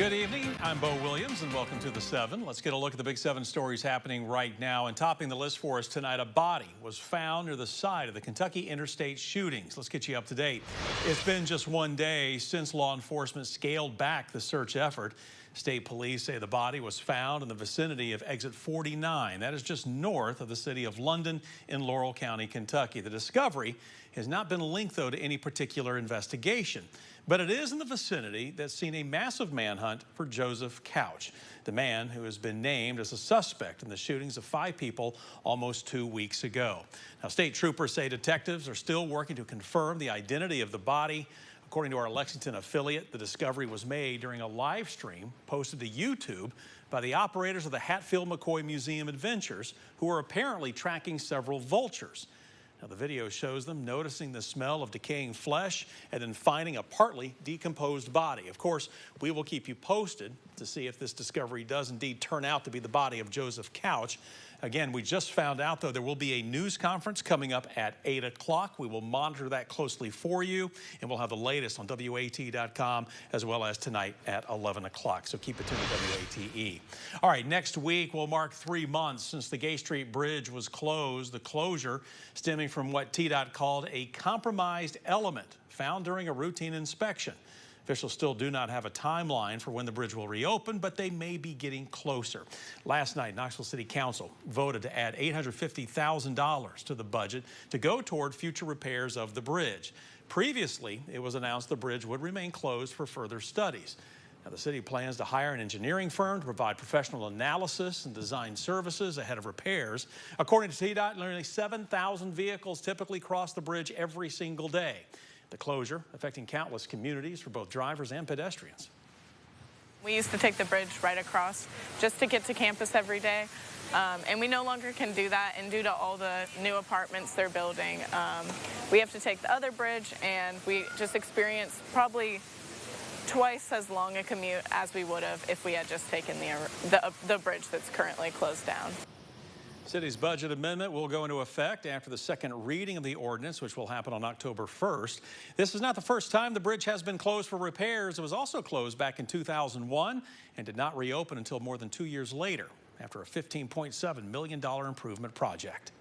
Good evening. I'm Bo Williams, and welcome to the 7. Let's get a look at the big 7 stories happening right now. And topping the list for us tonight, a body was found near the site of the Kentucky interstate shootings. Let's get you up to date. It's been just one day since law enforcement scaled back the search effort. State police say the body was found in the vicinity of exit 49. That is just north of the city of London in Laurel County, Kentucky. The discovery has not been linked, though, to any particular investigation. But it is in the vicinity that's seen a massive manhunt for Joseph Couch, the man who has been named as a suspect in the shootings of 5 people almost 2 weeks ago. Now, state troopers say detectives are still working to confirm the identity of the body. According to our Lexington affiliate, the discovery was made during a live stream posted to YouTube by the operators of the Hatfield-McCoy Museum Adventures, who are apparently tracking several vultures. Now, the video shows them noticing the smell of decaying flesh and then finding a partly decomposed body. Of course, we will keep you posted to see if this discovery does indeed turn out to be the body of Joseph Couch. Again, we just found out, though, there will be a news conference coming up at 8 o'clock. We will monitor that closely for you, and we'll have the latest on WAT.com as well as tonight at 11 o'clock. So keep it tuned to WATE. All right, next week will mark 3 months since the Gay Street Bridge was closed. The closure stemming from what TDOT called a compromised element found during a routine inspection. Officials still do not have a timeline for when the bridge will reopen, but they may be getting closer. Last night, Knoxville City Council voted to add $850,000 to the budget to go toward future repairs of the bridge. Previously, it was announced the bridge would remain closed for further studies. Now, the city plans to hire an engineering firm to provide professional analysis and design services ahead of repairs. According to TDOT, nearly 7,000 vehicles typically cross the bridge every single day. The closure affecting countless communities for both drivers and pedestrians. We used to take the bridge right across just to get to campus every day, and we no longer can do that. And due to all the new apartments they're building, we have to take the other bridge, and we just experience probably twice as long a commute as we would have if we had just taken the bridge that's currently closed down. City's budget amendment will go into effect after the second reading of the ordinance, which will happen on October 1st. This is not the first time the bridge has been closed for repairs. It was also closed back in 2001 and did not reopen until more than 2 years later after a $15.7 million improvement project.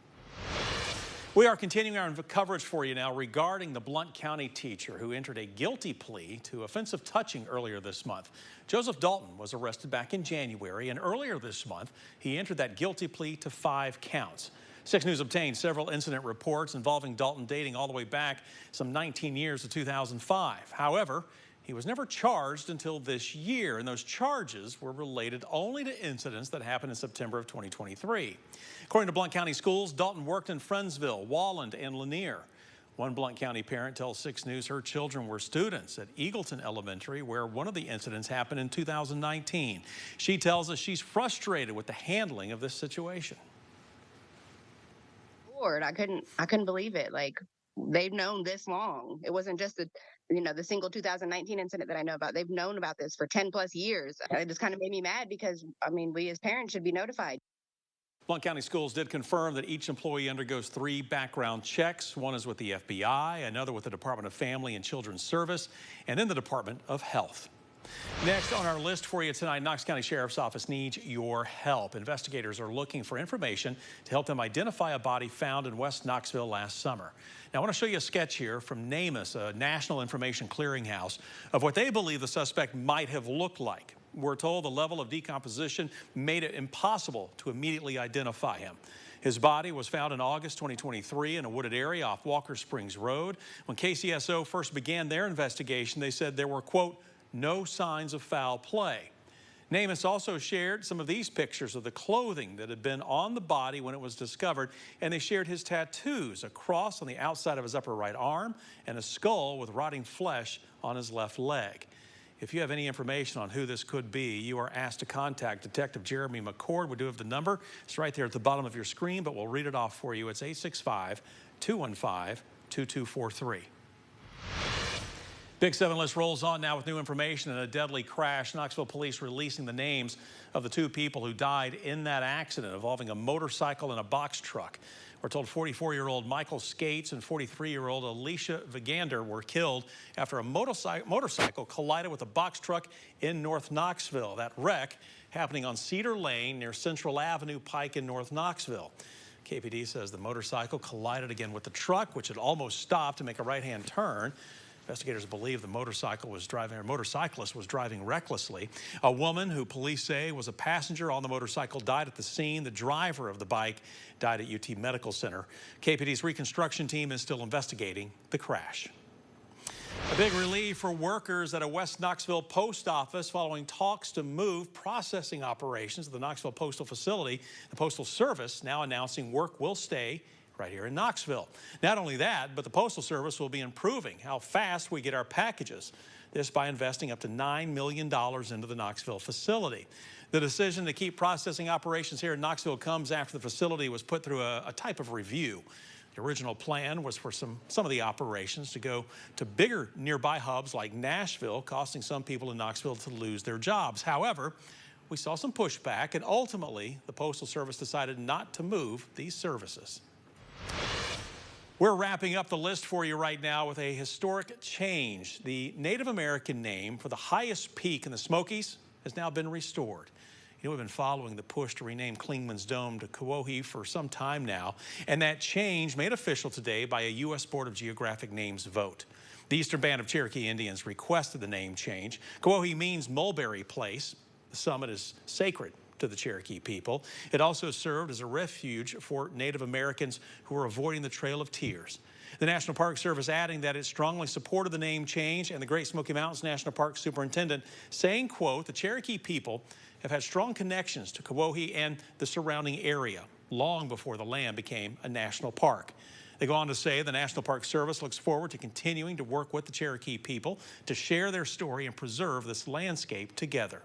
We are continuing our coverage for you now regarding the Blount County teacher who entered a guilty plea to offensive touching earlier this month. Joseph Dalton was arrested back in January, and earlier this month, he entered that guilty plea to 5 counts. 6 News obtained several incident reports involving Dalton dating all the way back some 19 years to 2005. However, he was never charged until this year, and those charges were related only to incidents that happened in September of 2023. According to Blount County Schools, Dalton worked in Friendsville, Walland, and Lanier. One Blount County parent tells 6 News her children were students at Eagleton Elementary, where one of the incidents happened in 2019. She tells us she's frustrated with the handling of this situation. Lord, I couldn't believe it. Like, they've known this long. It wasn't just the single 2019 incident that I know about. They've known about this for 10 plus years. It just kind of made me mad because, I mean, we as parents should be notified. Blount County Schools did confirm that each employee undergoes 3 background checks. One is with the FBI, another with the Department of Family and Children's Service, and then the Department of Health. Next on our list for you tonight, Knox County Sheriff's Office needs your help. Investigators are looking for information to help them identify a body found in West Knoxville last summer. Now, I want to show you a sketch here from NamUs, a national information clearinghouse, of what they believe the suspect might have looked like. We're told the level of decomposition made it impossible to immediately identify him. His body was found in August 2023 in a wooded area off Walker Springs Road. When KCSO first began their investigation, they said there were, quote, no signs of foul play. NamUs also shared some of these pictures of the clothing that had been on the body when it was discovered, and they shared his tattoos, a cross on the outside of his upper right arm and a skull with rotting flesh on his left leg. If you have any information on who this could be, you are asked to contact Detective Jeremy McCord. We do have the number. It's right there at the bottom of your screen, but we'll read it off for you. It's 865-215-2243. Big 7 list rolls on now with new information in a deadly crash. Knoxville police releasing the names of the two people who died in that accident involving a motorcycle and a box truck. We're told 44-year-old Michael Skates and 43-year-old Alicia Vigander were killed after a motorcycle collided with a box truck in North Knoxville. That wreck happening on Cedar Lane near Central Avenue Pike in North Knoxville. KPD says the motorcycle collided again with the truck, which had almost stopped to make a right-hand turn. Investigators believe the motorcyclist was driving recklessly. A woman who police say was a passenger on the motorcycle died at the scene. The driver of the bike died at UT Medical Center. KPD's reconstruction team is still investigating the crash. A big relief for workers at a West Knoxville post office following talks to move processing operations at the Knoxville Postal Facility. The Postal Service now announcing work will stay right here in Knoxville. Not only that, but the Postal Service will be improving how fast we get our packages. This by investing up to $9 million into the Knoxville facility. The decision to keep processing operations here in Knoxville comes after the facility was put through a type of review. The original plan was for some of the operations to go to bigger nearby hubs like Nashville, costing some people in Knoxville to lose their jobs. However, we saw some pushback, and ultimately the Postal Service decided not to move these services. We're wrapping up the list for you right now with a historic change. The Native American name for the highest peak in the Smokies has now been restored. You know, we've been following the push to rename Clingmans Dome to Kuwohi for some time now, and that change made official today by a U.S. Board of Geographic Names vote. The Eastern Band of Cherokee Indians requested the name change. Kuwohi means mulberry place. The summit is sacred to the Cherokee people. It also served as a refuge for Native Americans who were avoiding the Trail of Tears. The National Park Service adding that it strongly supported the name change, and the Great Smoky Mountains National Park Superintendent saying, quote, the Cherokee people have had strong connections to Kuwohi and the surrounding area long before the land became a national park. They go on to say the National Park Service looks forward to continuing to work with the Cherokee people to share their story and preserve this landscape together.